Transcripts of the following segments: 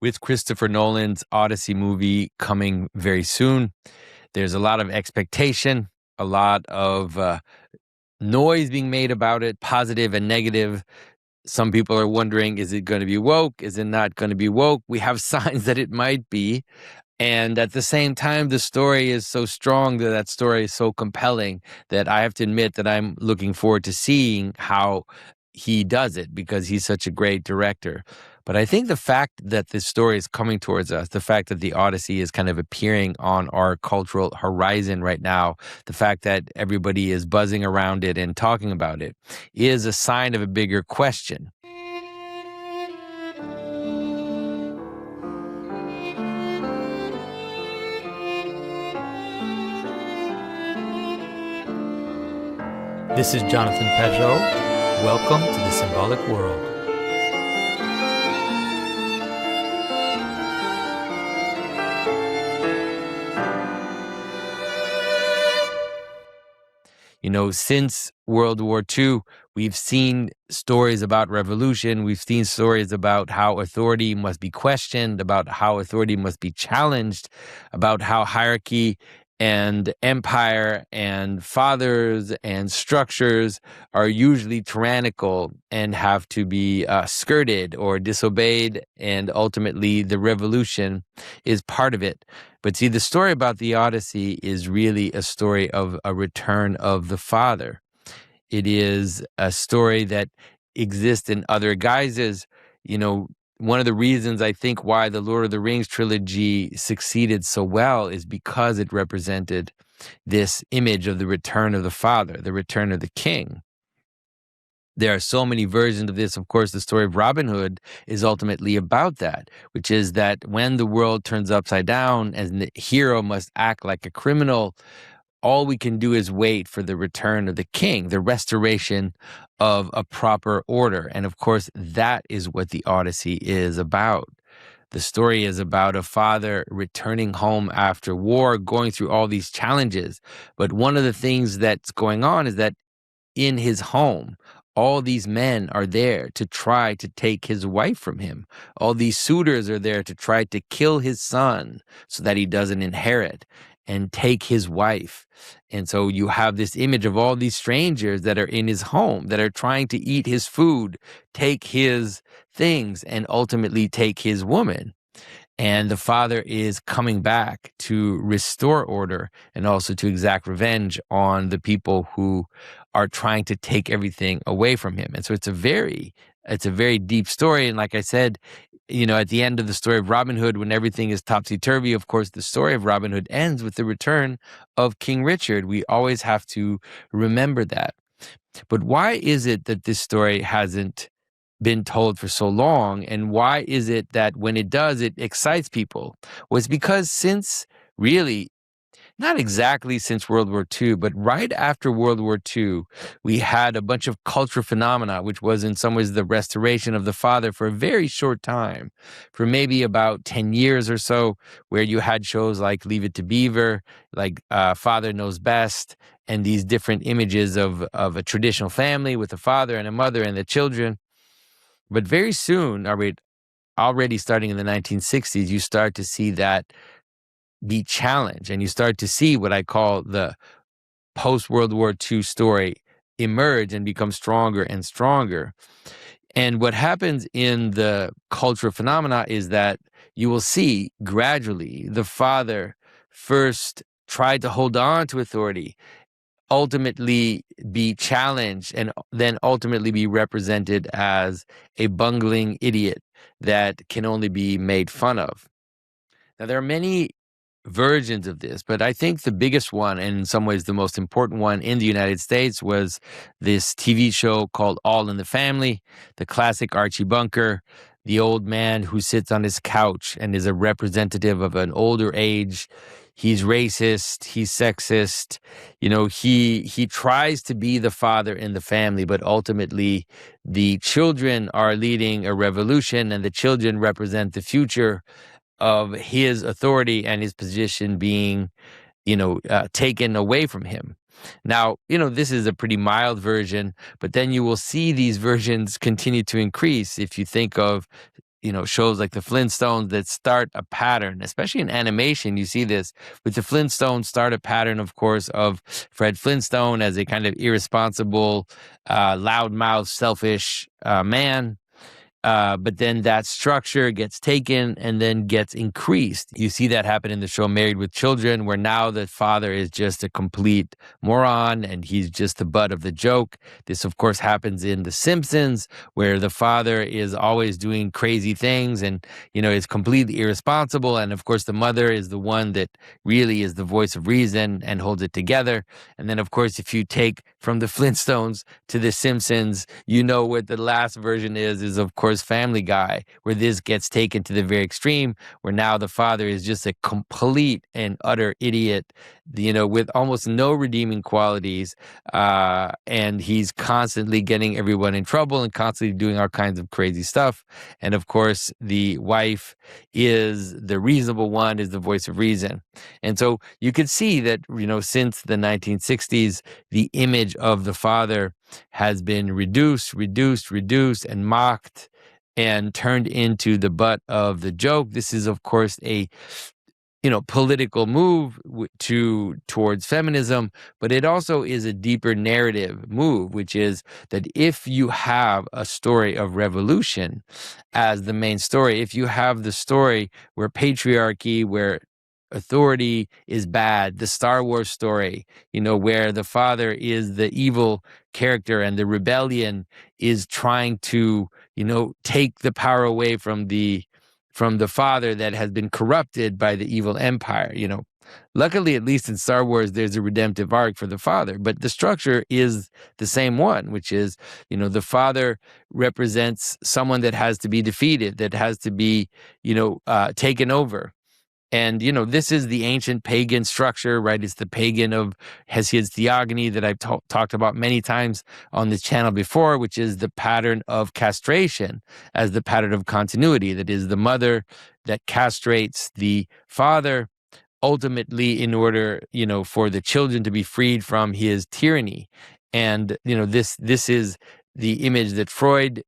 with Christopher Nolan's Odyssey movie coming very soon. There's a lot of expectation, a lot of noise being made about it, positive and negative. Some people are wondering, is it going to be woke? Is it not going to be woke? We have signs that it might be. And at the same time, the story is so strong, that story is so compelling, that I have to admit that I'm looking forward to seeing how he does it, because he's such a great director. But I think the fact that this story is coming towards us, the fact that the Odyssey is kind of appearing on our cultural horizon right now, the fact that everybody is buzzing around it and talking about it, is a sign of a bigger question. This is Jonathan Pajot. Welcome to the Symbolic World. You know, since World War II, we've seen stories about revolution. We've seen stories about how authority must be questioned, about how authority must be challenged, about how hierarchy and empire and fathers and structures are usually tyrannical and have to be skirted or disobeyed. And ultimately, the revolution is part of it. But see, the story about the Odyssey is really a story of a return of the father. It is a story that exists in other guises. You know, one of the reasons I think why the Lord of the Rings trilogy succeeded so well is because it represented this image of the return of the father, the return of the king. There are so many versions of this. Of course, the story of Robin Hood is ultimately about that, which is that when the world turns upside down and the hero must act like a criminal, all we can do is wait for the return of the king, the restoration of a proper order. And of course, that is what the Odyssey is about. The story is about a father returning home after war, going through all these challenges. But one of the things that's going on is that in his home, all these men are there to try to take his wife from him. All these suitors are there to try to kill his son so that he doesn't inherit and take his wife. And so you have this image of all these strangers that are in his home, that are trying to eat his food, take his things, and ultimately take his woman. And the father is coming back to restore order and also to exact revenge on the people who are trying to take everything away from him. And so it's a very deep story. And like I said, you know, at the end of the story of Robin Hood, when everything is topsy-turvy, of course, the story of Robin Hood ends with the return of King Richard. We always have to remember that. But why is it that this story hasn't been told for so long? And why is it that when it does, it excites people? Well, it's because since really, not exactly since World War II, but right after World War II, we had a bunch of cultural phenomena, which was in some ways the restoration of the father for a very short time, for maybe about 10 years or so, where you had shows like Leave It to Beaver, like Father Knows Best, and these different images of a traditional family with a father and a mother and the children. But very soon, already starting in the 1960s, you start to see that be challenged, and you start to see what I call the post-World War II story emerge and become stronger and stronger. And what happens in the cultural phenomena is that you will see gradually the father first try to hold on to authority, ultimately be challenged, and then ultimately be represented as a bungling idiot that can only be made fun of. Now, there are many versions of this, but I think the biggest one, and in some ways the most important one in the United States, was this TV show called All in the Family, the classic Archie Bunker, the old man who sits on his couch and is a representative of an older age. He's racist, he's sexist, you know, he tries to be the father in the family, but ultimately the children are leading a revolution, and the children represent the future of his authority and his position being, taken away from him. Now, this is a pretty mild version, but then you will see these versions continue to increase. If you think of, shows like the Flintstones that start a pattern, especially in animation. You see this with the Flintstones, start a pattern, of course, of Fred Flintstone as a kind of irresponsible, loudmouth, selfish man. But then that structure gets taken and then gets increased. You see that happen in the show Married with Children, where now the father is just a complete moron and he's just the butt of the joke. This, of course, happens in The Simpsons, where the father is always doing crazy things and, is completely irresponsible. And of course, the mother is the one that really is the voice of reason and holds it together. And then, of course, if you take from the Flintstones to The Simpsons, what the last version is of course Family Guy, where this gets taken to the very extreme, where now the father is just a complete and utter idiot, with almost no redeeming qualities, and he's constantly getting everyone in trouble and constantly doing all kinds of crazy stuff. And of course, the wife is the reasonable one, is the voice of reason. And so you could see that, since the 1960s, the image of the father has been reduced, and mocked and turned into the butt of the joke. This is, of course, a political move towards feminism, but it also is a deeper narrative move, which is that if you have a story of revolution as the main story, if you have the story where patriarchy, where authority is bad, the Star Wars story, where the father is the evil character and the rebellion is trying to, take the power away from the father that has been corrupted by the evil empire. Luckily, at least in Star Wars, there's a redemptive arc for the father, but the structure is the same one, which is, the father represents someone that has to be defeated, that has to be, taken over. And, this is the ancient pagan structure, right? It's the pagan of Hesiod's theogony that I've talked about many times on this channel before, which is the pattern of castration as the pattern of continuity. That is the mother that castrates the father, ultimately in order, for the children to be freed from his tyranny. And, this is the image that Freud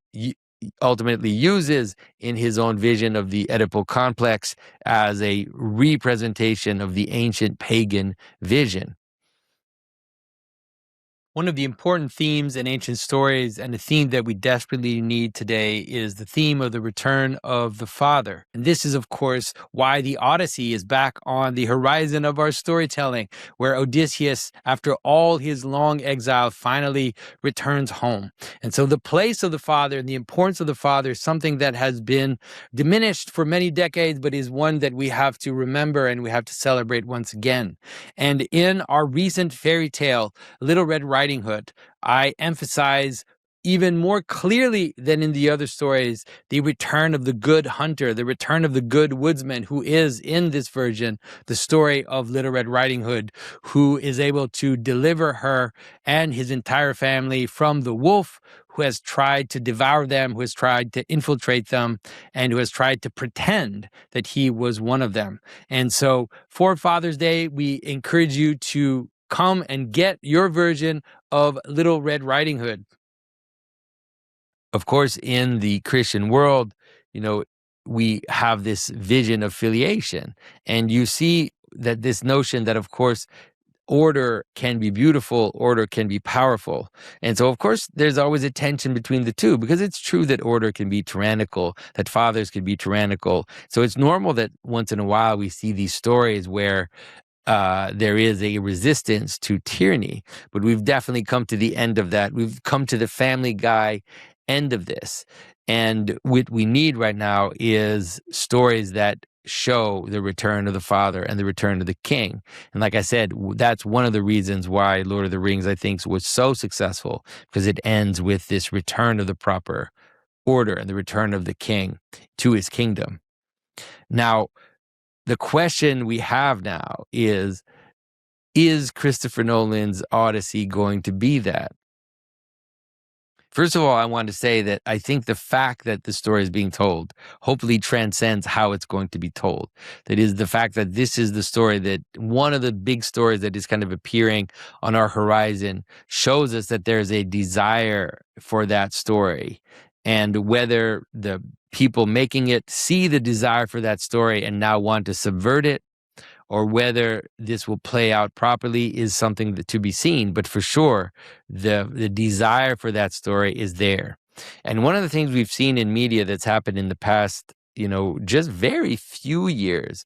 ultimately uses in his own vision of the Oedipal complex as a representation of the ancient pagan vision. One of the important themes in ancient stories, and a theme that we desperately need today, is the theme of the return of the father. And this is, of course, why the Odyssey is back on the horizon of our storytelling, where Odysseus, after all his long exile, finally returns home. And so the place of the father and the importance of the father is something that has been diminished for many decades, but is one that we have to remember and we have to celebrate once again. And in our recent fairy tale, Little Red Riding Hood, I emphasize even more clearly than in the other stories the return of the good hunter, the return of the good woodsman, who is, in this version, the story of Little Red Riding Hood, who is able to deliver her and his entire family from the wolf who has tried to devour them, who has tried to infiltrate them, and who has tried to pretend that he was one of them. And so for Father's Day, we encourage you to come and get your version of Little Red Riding Hood. Of course, in the Christian world, we have this vision of filiation. And you see that this notion that, of course, order can be beautiful, order can be powerful. And so, of course, there's always a tension between the two, because it's true that order can be tyrannical, that fathers can be tyrannical. So it's normal that once in a while we see these stories where there is a resistance to tyranny, but we've definitely come to the end of that. We've come to the Family Guy end of this. And what we need right now is stories that show the return of the father and the return of the king. And like I said, that's one of the reasons why Lord of the Rings, I think, was so successful, because it ends with this return of the proper order and the return of the king to his kingdom. Now, the question we have now is Christopher Nolan's Odyssey going to be that? First of all, I want to say that I think the fact that the story is being told hopefully transcends how it's going to be told. That is, the fact that this is the story, that one of the big stories that is kind of appearing on our horizon, shows us that there's a desire for that story. and whether the people making it see the desire for that story and now want to subvert it, or whether this will play out properly is something to be seen. But for sure, the desire for that story is there. And one of the things we've seen in media that's happened in the past, just very few years,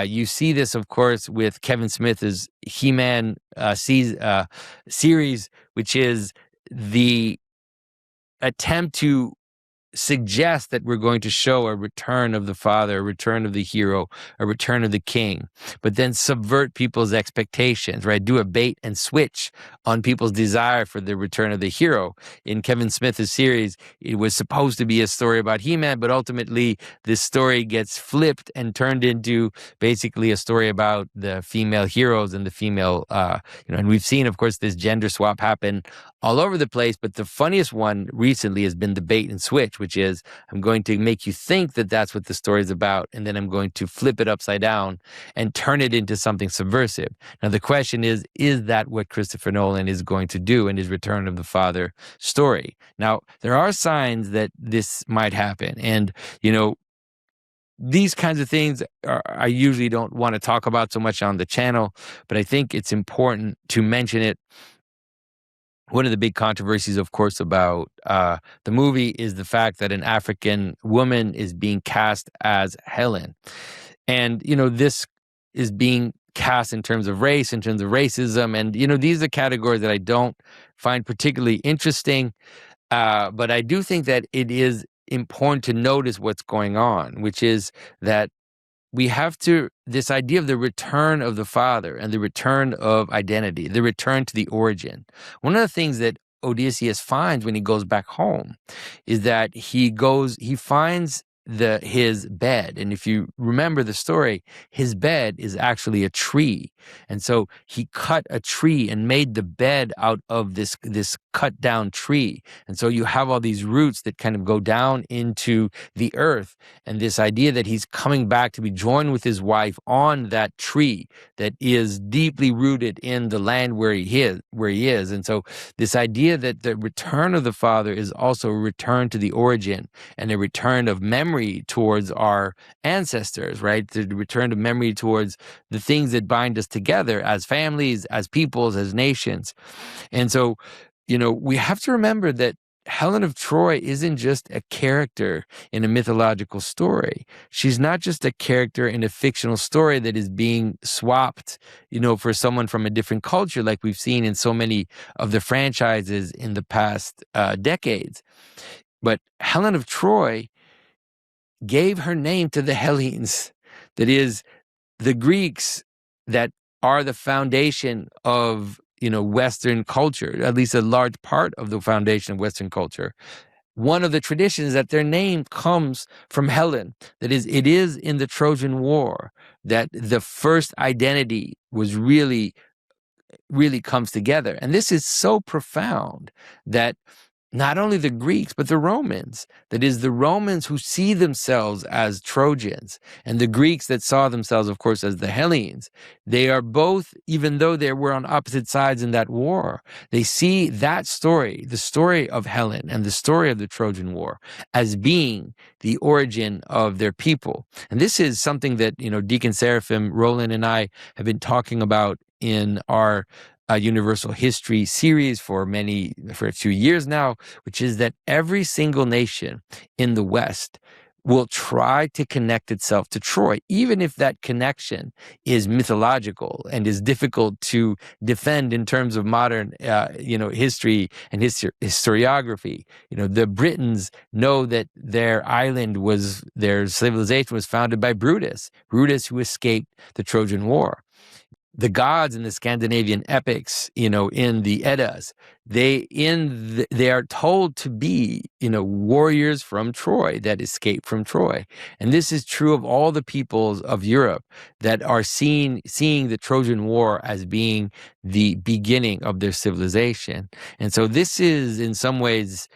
you see this, of course, with Kevin Smith's He-Man series, which is the attempt to suggest that we're going to show a return of the father, a return of the hero, a return of the king, but then subvert people's expectations, right? Do a bait and switch on people's desire for the return of the hero. In Kevin Smith's series, it was supposed to be a story about He-Man, but ultimately this story gets flipped and turned into basically a story about the female heroes and the female, and we've seen, of course, this gender swap happen all over the place, but the funniest one recently has been the bait and switch, which is I'm going to make you think that that's what the story is about, and then I'm going to flip it upside down and turn it into something subversive. Now, the question is that what Christopher Nolan is going to do in his Return of the Father story? Now, there are signs that this might happen, and, these kinds of things I usually don't want to talk about so much on the channel, but I think it's important to mention it. One of the big controversies, of course, about the movie is the fact that an African woman is being cast as Helen. And, this is being cast in terms of race, in terms of racism. And, these are categories that I don't find particularly interesting. But I do think that it is important to notice what's going on, which is that we have this idea of the return of the father and the return of identity, the return to the origin. One of the things that Odysseus finds when he goes back home is that he finds his bed. And if you remember the story, his bed is actually a tree. And so he cut a tree and made the bed out of this cut down tree. And so you have all these roots that kind of go down into the earth. And this idea that he's coming back to be joined with his wife on that tree that is deeply rooted in the land where he is. And so this idea that the return of the father is also a return to the origin and a return of memory towards our ancestors, right? The return of memory towards the things that bind us together as families, as peoples, as nations. And so, we have to remember that Helen of Troy isn't just a character in a mythological story. She's not just a character in a fictional story that is being swapped, for someone from a different culture, like we've seen in so many of the franchises in the past decades. But Helen of Troy gave her name to the Hellenes, that is, the Greeks that are the foundation of, Western culture, at least a large part of the foundation of Western culture. One of the traditions is that their name comes from Helen. That is, it is in the Trojan War that the first identity was really comes together. And this is so profound that not only the Greeks, but the Romans, that is, the Romans who see themselves as Trojans, and the Greeks that saw themselves, of course, as the Hellenes, they are both, even though they were on opposite sides in that war, they see that story, the story of Helen and the story of the Trojan War, as being the origin of their people. And this is something that, Deacon Seraphim, Roland, and I have been talking about in our Universal History series for a few years now, which is that every single nation in the West will try to connect itself to Troy, even if that connection is mythological and is difficult to defend in terms of modern, history and historiography. The Britons know that their civilization was founded by Brutus who escaped the Trojan War. The gods in the Scandinavian epics, in the Eddas, they are told to be, warriors from Troy that escaped from Troy. And this is true of all the peoples of Europe that are seeing the Trojan War as being the beginning of their civilization. And so this is, in some ways,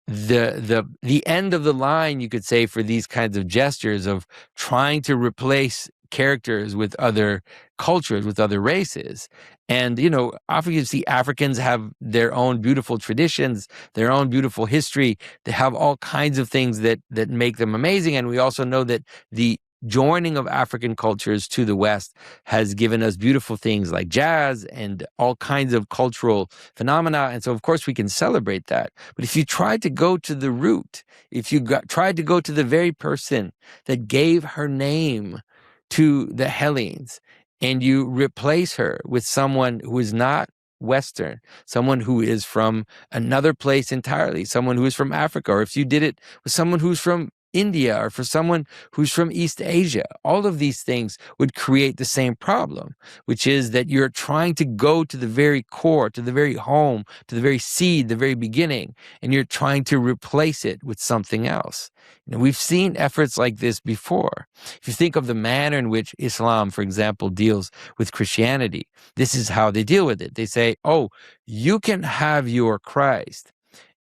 the end of the line, you could say, for these kinds of gestures of trying to replace characters with other cultures, with other races. And, often you see Africans have their own beautiful traditions, their own beautiful history. They have all kinds of things that make them amazing. And we also know that the joining of African cultures to the West has given us beautiful things like jazz and all kinds of cultural phenomena. And so, of course, we can celebrate that. But if you try to go to the root, if you tried to go to the very person that gave her name to the Hellenes, and you replace her with someone who is not Western, someone who is from another place entirely, someone who is from Africa, or if you did it with someone who's from India or for someone who's from East Asia, all of these things would create the same problem, which is that you're trying to go to the very core, to the very home, to the very seed, the very beginning, and you're trying to replace it with something else. We've seen efforts like this before. If you think of the manner in which Islam, for example, deals with Christianity, this is how they deal with it. They say, oh, you can have your Christ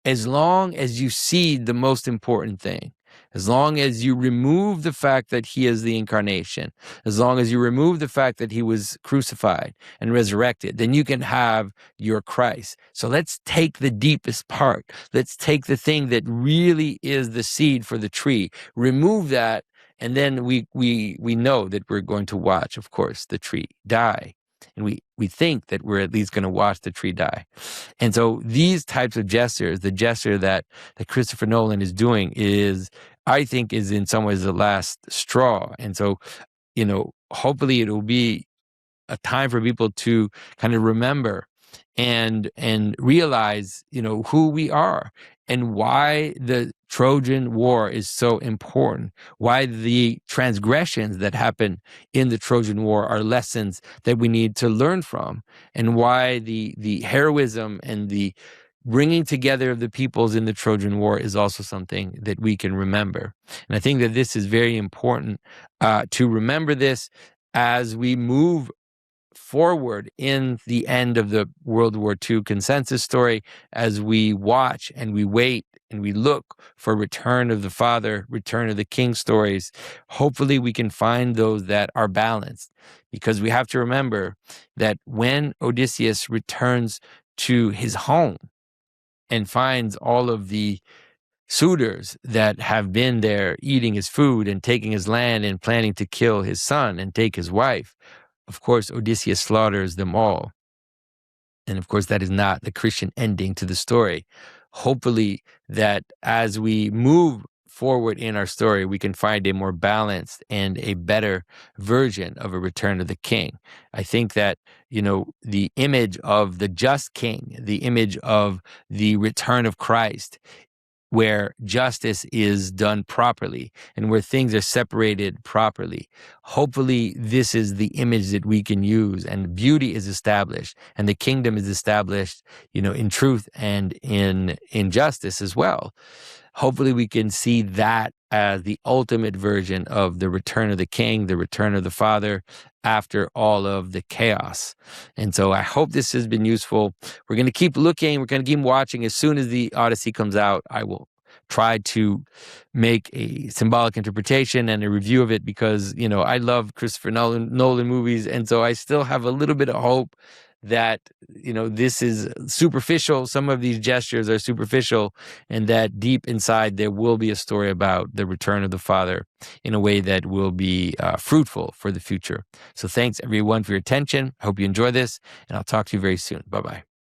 as long as you see the most important thing. As long as you remove the fact that he is the incarnation, as long as you remove the fact that he was crucified and resurrected, then you can have your Christ. So let's take the deepest part. Let's take the thing that really is the seed for the tree, remove that, and then we know that we're going to watch, of course, the tree die. And we think that we're at least going to watch the tree die. And so these types of gestures, the gesture that Christopher Nolan is doing I think is in some ways the last straw. And so, hopefully it will be a time for people to kind of remember and realize, who we are and why the Trojan War is so important, why the transgressions that happen in the Trojan War are lessons that we need to learn from, and why the heroism and the bringing together of the peoples in the Trojan War is also something that we can remember. And I think that this is very important to remember this as we move forward in the end of the World War II consensus story, as we watch and we wait and we look for return of the father, return of the king stories. Hopefully we can find those that are balanced, because we have to remember that when Odysseus returns to his home and finds all of the suitors that have been there eating his food and taking his land and planning to kill his son and take his wife, of course, Odysseus slaughters them all. And of course, that is not the Christian ending to the story. Hopefully that as we move forward in our story, we can find a more balanced and a better version of a return of the king. I think that, the image of the just king, the image of the return of Christ, where justice is done properly and where things are separated properly. Hopefully, this is the image that we can use, and beauty is established, and the kingdom is established, in truth and in justice as well. Hopefully, we can see that as the ultimate version of the return of the king, the return of the father, after all of the chaos. And so I hope this has been useful. We're going to keep looking. We're going to keep watching. As soon as the Odyssey comes out, I will try to make a symbolic interpretation and a review of it, because, I love Christopher Nolan movies. And so I still have a little bit of hope that, this is superficial. Some of these gestures are superficial, and that deep inside there will be a story about the return of the Father in a way that will be fruitful for the future. So thanks everyone for your attention. I hope you enjoy this, and I'll talk to you very soon. Bye-bye.